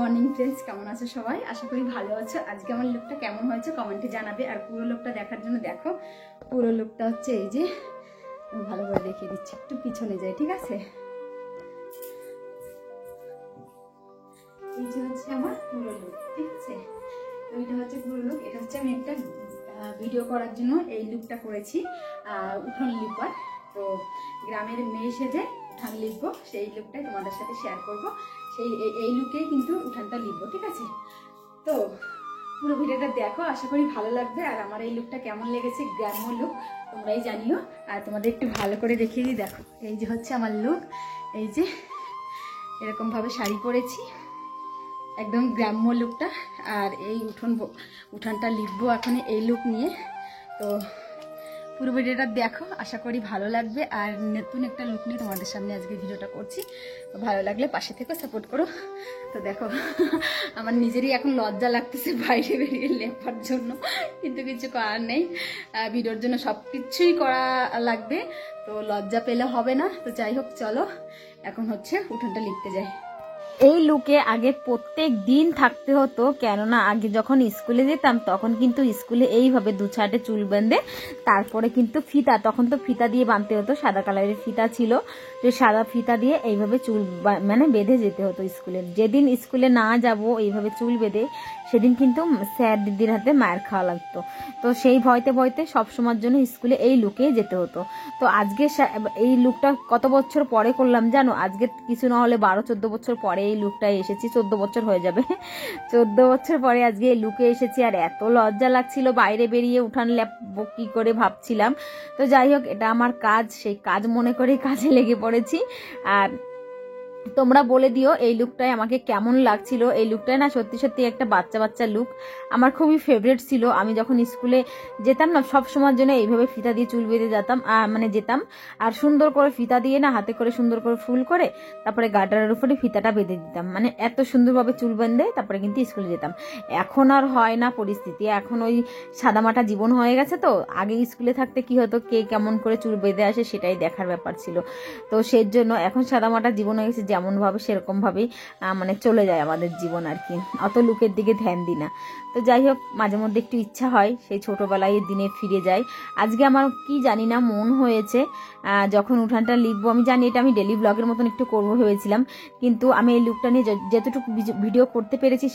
Morning friends, কেমন আছো সবাই? আশা করি ভালো আছো। আজকে আমার লুকটা কেমন হয়েছে কমেন্টে জানাবে। আর পুরো লুকটা দেখার জন্য দেখো, পুরো লুকটা হচ্ছে এই যে, ভালো করে দেখিয়ে দিচ্ছি, একটু পিছনে যাই, ঠিক আছে? এই যে হচ্ছে আমার পুরো লুক, ঠিক আছে? তো এটা হচ্ছে পুরো লুক। এটা হচ্ছে আমি একটা ভিডিও করার জন্য এই লুকটা করেছি, উঠোন লিপার। তো গ্রামের মেয়ে সেজে উঠান লিখবো, সেই লুকটাই তোমাদের সাথে শেয়ার করবো। এই লুকেই কিন্তু উঠানটা লিখবো, ঠিক আছে? তো পুরো ভিডিওটা দেখো, আশা করি ভালো লাগবে। আর আমার এই লুকটা কেমন লেগেছে, গ্রাম্য লুক, তোমরাই জানিও। আর তোমাদের একটু ভালো করে দেখিয়ে দিই, দেখো এই যে হচ্ছে আমার লুক। এই যে এরকম ভাবে শাড়ি পরেছি, একদম গ্রাম্য লুকটা। আর এই উঠানটা লিখবো এখন এই লুক নিয়ে। তো পুরো ভিডিওটা দেখো, আশা করি ভালো লাগবে। আর নতুন একটা লুক নিয়ে তোমাদের সামনে আজকে ভিডিওটা করছি। তো ভালো লাগলে পাশে থেকে সাপোর্ট করো। তো দেখো, আমার নিজেরই এখন লজ্জা লাগতেছে বাইরে বেরিয়ে লেপার জন্য, কিন্তু কিছু করার নেই। ভিডিওর জন্য সব কিছুই করা লাগবে, তো লজ্জা পেলে হবে না। তো যাই হোক, চলো এখন হচ্ছে উঠোনটা লিখতে যাই। এই লুকে আগে প্রত্যেক দিন থাকতে হতো, কেননা আগে যখন স্কুলে যেতাম তখন কিন্তু স্কুলে এইভাবে দু ছাটে চুল বেঁধে তারপরে কিন্তু ফিতা, তখন তো ফিতা দিয়ে বাঁধতে হতো, সাদা কালারের ফিতা ছিল, যে সাদা ফিতা দিয়ে এইভাবে চুল মানে বেঁধে যেতে হতো স্কুলে। যেদিন স্কুলে না যাব এইভাবে চুল বেঁধে, সেদিন কিন্তু স্যার দিদির হাতে মায়ের খাওয়া লাগতো। তো সেই ভয়তে ভয়তে সবসময়ের জন্য স্কুলে এই লুকেই যেতে হতো। তো আজকে এই লুকটা কত বছর পরে করলাম জানো? আজকে কিছু না হলে 12-14 বছর পরে এই লুকটাই এসেছি, 14 বছর হয়ে যাবে। 14 বছর পরে আজকে এই লুকে এসেছি। আর এত লজ্জা লাগছিল বাইরে বেরিয়ে উঠান লেপবো কি করে ভাবছিলাম। তো যাই হোক, এটা আমার কাজ, সেই কাজ মনে করে কাজে লেগে পড়েছি। আর তোমরা বলে দিও এই লুকটাই আমাকে কেমন লাগছিল। এই লুকটাই না সত্যি সত্যি একটা বাচ্চা বাচ্চা লুক, আমার খুবই ফেভারিট ছিল। আমি যখন স্কুলে যেতাম না, সব সময়ের জন্য এইভাবে ফিতা দিয়ে চুল বেঁধে যেতাম। আর সুন্দর করে ফিতা দিয়ে না, হাতে করে সুন্দর করে ফুল করে তারপরে গাটারের উপরে ফিতাটা বেঁধে দিতাম। মানে এত সুন্দরভাবে চুল বেঁধে তারপরে কিন্তু স্কুলে যেতাম। এখন আর হয় না পরিস্থিতি, এখন ওই সাদামাটা জীবন হয়ে গেছে। তো আগে স্কুলে থাকতে কি হতো, কে কেমন করে চুল বেঁধে আসে সেটাই দেখার ব্যাপার ছিল। তো সেই জন্য এখন সাদামাটা জীবন হয়ে গেছে, যেমন ভাবে সেরকম ভাবেই মানে চলে যায় আমাদের জীবন আর কি, অত লুকের দিকে ধ্যান দিই না। তো যাই হোক, মাঝে মধ্যে একটু ইচ্ছা হয় সেই ছোটবেলায় দিনে ফিরে যাই। আজকে আমার কি জানি না মন হয়েছে, যখন উঠানটা লিখবো, আমি জানি এটা আমি ডেলি ব্লগের মতন একটু করবো ভেবেছিলাম, কিন্তু আমি এই লুকটা নিয়ে যতটুকু ভিডিও করতে পেরেছি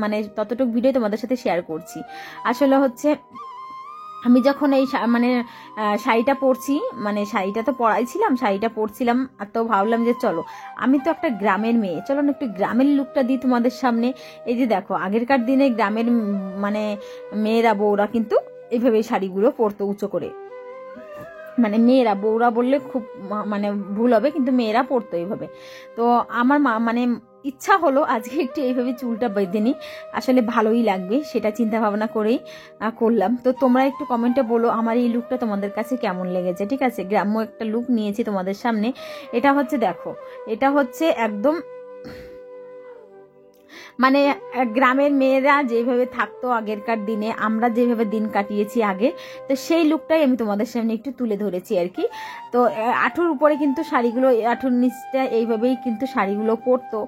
মানে ততটুকু ভিডিও তোমাদের সাথে শেয়ার করছি। আসলে হচ্ছে আমি যখন এই মানে শাড়িটা পরছি, মানে শাড়িটা তো পরাইছিলাম, শাড়িটা পরছিলাম, আর তো ভাবলাম যে চলো আমি তো একটা গ্রামের মেয়ে, চলো না একটু গ্রামের লুকটা দিই তোমাদের সামনে। এই যে দেখো, আগেরকার দিনে গ্রামের মানে মেয়েরা বউরা কিন্তু এইভাবে শাড়িগুলো পরতো উঁচু করে, মানে মেয়েরা, বউরা বললে খুব মানে ভুল হবে, কিন্তু মেয়েরা পরতো এইভাবে। তো আমার মানে ইচ্ছা হলো আজকে একটু এইভাবে চুলটা বেঁধে নিই, আসলে ভালোই লাগবে, সেটা চিন্তা ভাবনা করেই করলাম। তো তোমরা একটু কমেন্টে বলো আমার এই লুকটা তোমাদের কাছে কেমন লেগেছে, ঠিক আছে? গ্রাম্য একটা লুক নিয়েছি তোমাদের সামনে। এটা হচ্ছে দেখো, এটা হচ্ছে একদম মানে গ্রামের মেয়েরা যেভাবে থাকতো আগেরকার দিনে, আমরা যেভাবে দিন কাটিয়েছি আগে, তো সেই লুকটাই আমি তোমাদের সামনে একটু তুলে ধরেছি আর কি। তো আঁঠুর উপরে কিন্তু শাড়িগুলো, আঁঠুর নিচটা এইভাবেই কিন্তু শাড়িগুলো পরতো,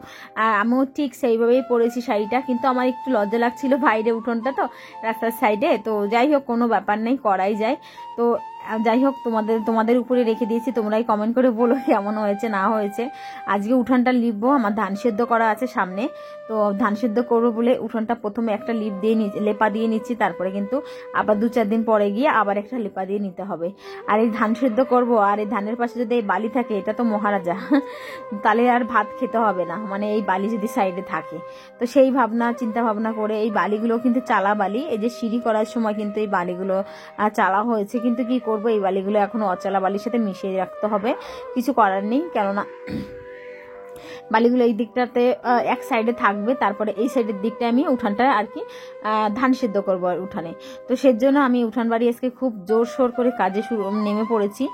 আর আমিও ঠিক সেইভাবেই পরেছি শাড়িটা। কিন্তু আমার একটু লজ্জা লাগছিল, বাইরে উঠোনটা তো রাস্তার সাইডে। তো যাই হোক, কোনো ব্যাপার নেই, করাই যায়। তো যাই হোক, তোমাদের উপরে রেখে দিয়েছি, তোমরাই কমেন্ট করে বলো কেমন হয়েছে না হয়েছে। আজকে উঠানটা লিখবো, আমার ধান সেদ্ধ করা আছে সামনে, তো ধান সেদ্ধ করবো বলে উঠোনটা প্রথমে একটা লেপা দিয়ে নিচ্ছি, তারপরে কিন্তু আবার 2-4 দিন পরে গিয়ে আবার একটা লেপা দিয়ে নিতে হবে। আর এই ধান সেদ্ধ করবো, আর এই ধানের পাশে যদি এই বালি থাকে, এটা তো মহারাজা, তাহলে আর ভাত খেতে হবে না, মানে এই বালি যদি সাইডে থাকে। তো সেই চিন্তা ভাবনা করে এই বালিগুলো কিন্তু চালা বালি, এই যে সিঁড়ি করার সময় কিন্তু এই বালিগুলো চালা হয়েছে, কিন্তু কি করবো, এই বালিগুলো এখনো অচলা বালির সাথে মিশিয়ে রাখতে হবে, কিছু করার নেই। কেননা বালিগুলো এই দিকটাতে এক সাইডে থাকবে, তারপরে এই সাইডের দিকটা আমি উঠানটা আর কি ধান সিদ্ধ করবো আর উঠানে। তো সেজন্য আমি উঠান বাড়ি আজকে খুব জোরসোর করে কাজে নেমে পড়েছি,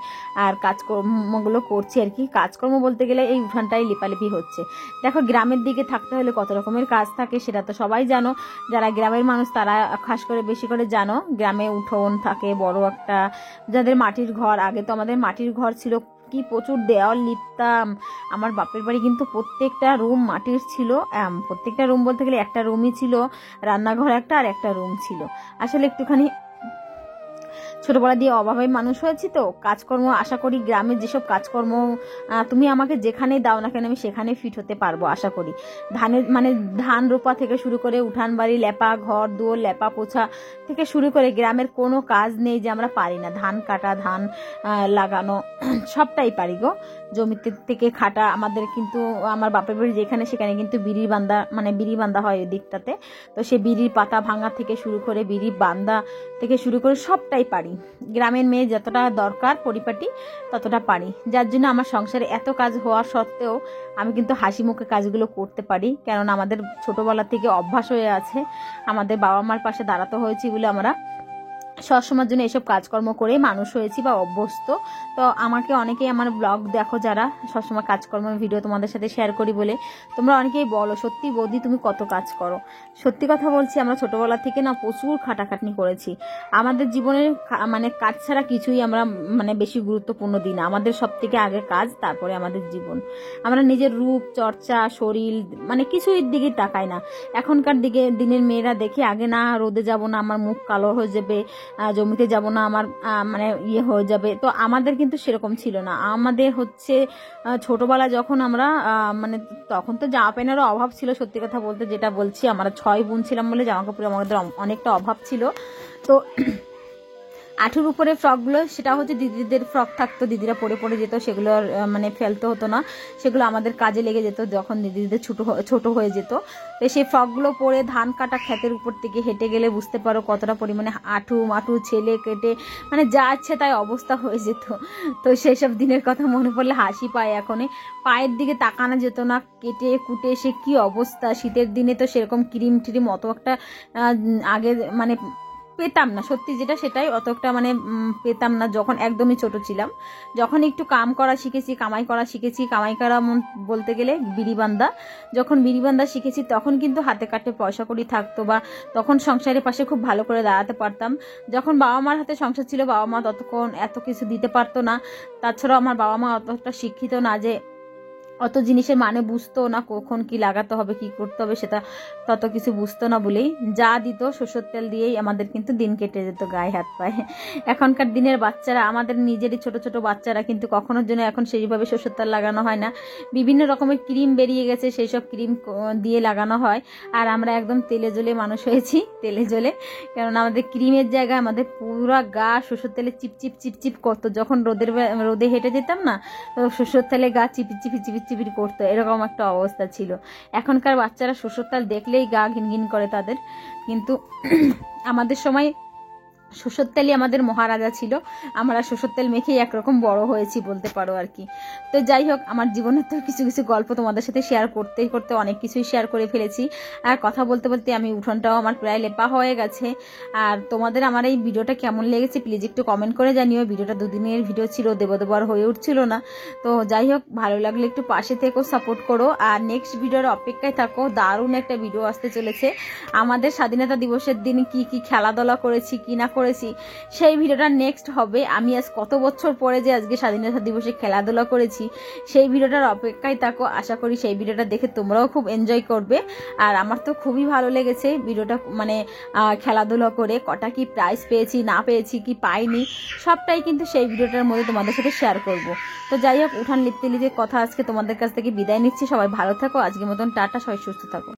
আর কাজকর্মগুলো করছি আর কি। কাজকর্ম বলতে গেলে এই উঠানটাই লেপালেপি হচ্ছে। দেখো, গ্রামের দিকে থাকতে হলে কত রকমের কাজ থাকে, সেটা তো সবাই জানো, যারা গ্রামের মানুষ তারা খাস করে বেশি করে জানো। গ্রামে উঠোন থাকে বড় একটা, যাদের মাটির ঘর, আগে তো আমাদের মাটির ঘর ছিল কি প্রচুর দেওয়াল লিপতাম। আমার বাপের বাড়ি কিন্তু প্রত্যেকটা রুম মাটির ছিল, প্রত্যেকটা রুম বলতে গেলে একটা রুমই ছিল, রান্নাঘর একটা আর একটা রুম ছিল। আসলে একটুখানি ছোটবেলা দিয়ে অভাবে মানুষ হয়েছি তো, কাজকর্ম আশা করি গ্রামের যেসব কাজকর্ম তুমি আমাকে যেখানে দাও না কেন আমি সেখানে ফিট হতে পারবো আশা করি। ধান রোপা থেকে শুরু করে উঠান বাড়ি লেপা, ঘর দুয়ার লেপা পোছা থেকে শুরু করে গ্রামের কোনো কাজ নেই যে আমরা পারি না। ধান কাটা, ধান লাগানো সবটাই পারি গো। জমিতে থেকে খাটা, আমাদের কিন্তু আমার বাপের বাড়ি যেখানে সেখানে কিন্তু বিড়ি বান্ধা হয় ওই দিকটাতে। তো সে বিড়ির পাতা ভাঙা থেকে শুরু করে বিড়ি বান্ধা থেকে শুরু করে সবটাই পারি। গ্রামের মেয়ে যতটা দরকার পরিপাটি ততটা পারি, যার জন্য আমার সংসারে এত কাজ হওয়া সত্ত্বেও আমি কিন্তু হাসি মুখে কাজগুলো করতে পারি। কেননা আমাদের ছোটবেলা থেকে অভ্যাস হয়ে আছে, আমাদের বাবা মার পাশে দাঁড়াতে হয়েছি বলে আমরা সবসময়ের জন্য এসব কাজকর্ম করে মানুষ হয়েছি বা অভ্যস্ত। তো আমাকে অনেকেই আমার ব্লগ দেখো যারা, সবসময় কাজকর্মের ভিডিও তোমাদের সাথে শেয়ার করি বলে তোমরা অনেকেই বলো সত্যি বৌদি তুমি কত কাজ করো। সত্যি কথা বলছি, আমরা ছোটবেলা থেকে না প্রচুর খাটাখাটনি করেছি। আমাদের জীবনের কাজ ছাড়া কিছুই আমরা বেশি গুরুত্বপূর্ণ দিই না। আমাদের সব থেকে আগে কাজ, তারপরে আমাদের জীবন। আমরা নিজের রূপ চর্চা, শরীর কিছুই দিকে তাকাই না। এখনকার দিনের মেয়েরা দেখি আগে না রোদে যাব না, আমার মুখ কালো হয়ে যাবে, জমিতে যাব না, আমার ইয়ে হয়ে যাবে। তো আমাদের কিন্তু সেরকম ছিল না। আমাদের হচ্ছে ছোটবেলা যখন আমরা তখন তো জামা প্যান্টেরও অভাব ছিল। সত্যি কথা বলতে যেটা বলছি, আমরা 6 বোন ছিলাম বলে জামা কাপড় আমাদের অনেকটা অভাব ছিল। তো আঠুর উপরে ফ্রকগুলো সেটা হচ্ছে দিদিদের ফ্রক থাকতো, দিদিরা পরে পরে যেত, সেগুলো ফেলতে হতো না, সেগুলো আমাদের কাজে লেগে যেত যখন দিদিদের ছোট হয়ে যেত। তো সেই ফ্রকগুলো পরে ধান কাটা ক্ষেতের উপর থেকে হেঁটে গেলে বুঝতে পারো কতটা পরিমাণে মাঠু ছেলে কেটে যা ইচ্ছে তাই অবস্থা হয়ে যেত। তো সেই সব দিনের কথা মনে পড়লে হাসি পায়। এখন পায়ের দিকে তাকানো যেত না, কেটে কুটে সে কি অবস্থা। শীতের দিনে তো সেরকম ক্রিম ট্রিম অত একটা আগে পেতাম না, সত্যি যেটা সেটাই, অত একটা পেতাম না যখন একদমই ছোট ছিলাম। যখন একটু কামাই করা শিখেছি, কামাই করা বলতে গেলে বিড়িবান্ধা, যখন বিড়িবান্ধা শিখেছি তখন কিন্তু হাতে কাটে পয়সা কড়ি থাকতো, বা তখন সংসারের পাশে খুব ভালো করে দাঁড়াতে পারতাম। যখন বাবা মার হাতে সংসার ছিল, বাবা মা ততক্ষণ এত কিছু দিতে পারতো না। তাছাড়াও আমার বাবা মা অতটা শিক্ষিত না যে অত জিনিসের বুঝতো না, কখন কি লাগাতে হবে কি করতে হবে সেটা তত কিছু বুঝতো না বলেই যা দিত সরষের তেল দিয়েই আমাদের কিন্তু দিন কেটে যেত গায়ে হাত পায়ে। এখনকার দিনের বাচ্চারা, আমাদের নিজেরই ছোট ছোট বাচ্চারা কিন্তু কখনোর জন্য এখন সেইভাবে সরষের তেল লাগানো হয় না। বিভিন্ন রকমের ক্রিম বেরিয়ে গেছে, সেই সব ক্রিম দিয়ে লাগানো হয়। আর আমরা একদম তেলে জলে মানুষ হয়েছি, তেলে জলে। কেননা আমাদের ক্রিমের জায়গায় আমাদের পুরো গা সরষের তেলে চিপচিপ চিপচিপ করতো। যখন রোদে হেঁটে যেতাম না, তো সরষের তেলে গা চিপি চিপির করতো, এরকম একটা অবস্থা ছিল। এখনকার বাচ্চারা সরষের তেল দেখলেই গা ঘিনঘিন করে তাদের। কিন্তু আমাদের সময় সরষের তেলই আমাদের মহারাজা ছিল। আমরা সরষের তেল মেখেই একরকম বড় হয়েছি বলতে পারো আর কি। তো যাই হোক, আমার জীবনের তো কিছু কিছু গল্প তোমাদের সাথে শেয়ার করতে করতে অনেক কিছুই শেয়ার করে ফেলেছি। আর কথা বলতে বলতে আমি উঠোনটাও আমার প্রায় লেপা হয়ে গেছে। আর তোমাদের আমার এই ভিডিওটা কেমন লেগেছে প্লিজ একটু কমেন্ট করে জানিও। ভিডিওটা 2 দিনের ভিডিও ছিল, দেবদেবর হয়ে উঠছিল না। তো যাই হোক, ভালো লাগলে একটু পাশে থেকো, সাপোর্ট করো। আর নেক্সট ভিডিওর অপেক্ষায় থাকো, দারুণ একটা ভিডিও আসতে চলেছে। আমাদের স্বাধীনতা দিবসের দিন কি কি খেলাধুলা করেছি কি না করেছি সেই ভিডিওটা নেক্সট হবে। আমি আজ কত বছর পরে যে আজকে স্বাধীনতা দিবসে খেলাধুলা করেছি সেই ভিডিওটার অপেক্ষায় থাকো। আশা করি সেই ভিডিওটা দেখে তোমরাও খুব এনজয় করবে। আর আমার তো খুবই ভালো লেগেছে ভিডিওটা, খেলাধুলা করে কটা কি প্রাইজ পেয়েছি না পেয়েছি কি পাইনি সবটাই কিন্তু সেই ভিডিওটার মধ্যে তোমাদের সাথে শেয়ার করব। তো যাই হোক, উঠান লিপতে লিপতে কথা আজকে তোমাদের কাছ থেকে বিদায় নিচ্ছি। সবাই ভালো থাকো, আজকের মতন টাটা, সবাই সুস্থ থাকো।